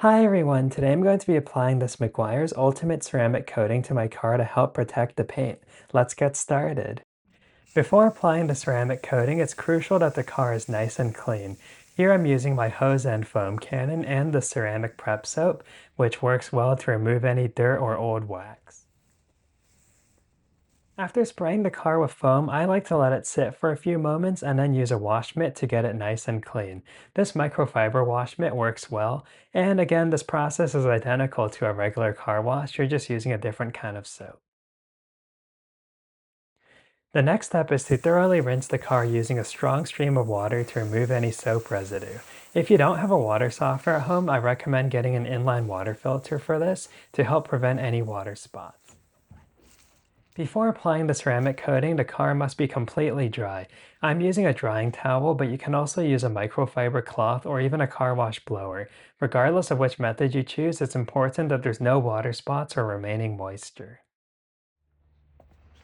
Hi everyone, today I'm going to be applying this Meguiar's Ultimate Ceramic Coating to my car to help protect the paint. Let's get started. Before applying the ceramic coating, it's crucial that the car is nice and clean. Here I'm using my hose end foam cannon and the ceramic prep soap, which works well to remove any dirt or old wax. After spraying the car with foam, I like to let it sit for a few moments and then use a wash mitt to get it nice and clean. This microfiber wash mitt works well, and again, this process is identical to a regular car wash, you're just using a different kind of soap. The next step is to thoroughly rinse the car using a strong stream of water to remove any soap residue. If you don't have a water softener at home, I recommend getting an inline water filter for this to help prevent any water spots. Before applying the ceramic coating, the car must be completely dry. I'm using a drying towel, but you can also use a microfiber cloth or even a car wash blower. Regardless of which method you choose, it's important that there's no water spots or remaining moisture.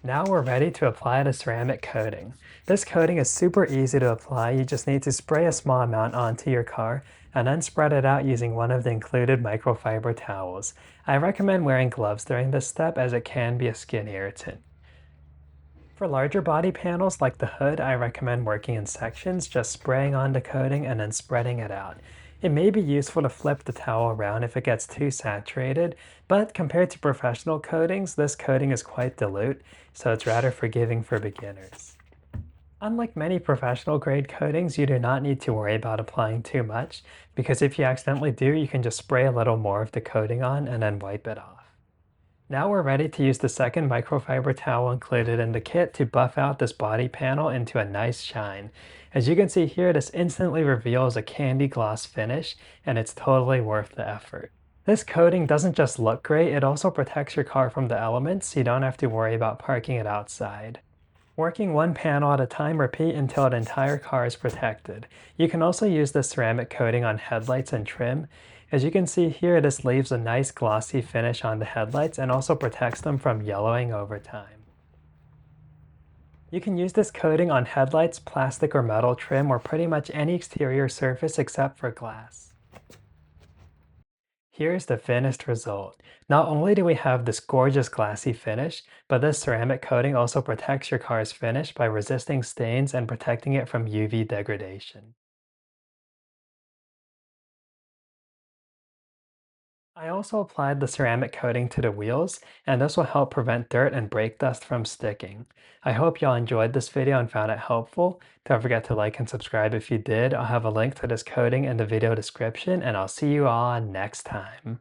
Now we're ready to apply the ceramic coating. This coating is super easy to apply. You just need to spray a small amount onto your car and then spread it out using one of the included microfiber towels. I recommend wearing gloves during this step as it can be a skin irritant. For larger body panels like the hood, I recommend working in sections, just spraying on the coating and then spreading it out. It may be useful to flip the towel around if it gets too saturated, but compared to professional coatings, this coating is quite dilute, so it's rather forgiving for beginners. Unlike many professional grade coatings, you do not need to worry about applying too much, because if you accidentally do, you can just spray a little more of the coating on and then wipe it off. Now we're ready to use the second microfiber towel included in the kit to buff out this body panel into a nice shine. As you can see here, this instantly reveals a candy gloss finish, and it's totally worth the effort. This coating doesn't just look great, it also protects your car from the elements, so you don't have to worry about parking it outside. Working one panel at a time, repeat until the entire car is protected. You can also use the ceramic coating on headlights and trim. As you can see here, this leaves a nice glossy finish on the headlights and also protects them from yellowing over time. You can use this coating on headlights, plastic or metal trim, or pretty much any exterior surface except for glass. Here's the finished result. Not only do we have this gorgeous glassy finish, but this ceramic coating also protects your car's finish by resisting stains and protecting it from UV degradation. I also applied the ceramic coating to the wheels, and this will help prevent dirt and brake dust from sticking. I hope y'all enjoyed this video and found it helpful. Don't forget to like and subscribe if you did. I'll have a link to this coating in the video description, and I'll see you all next time.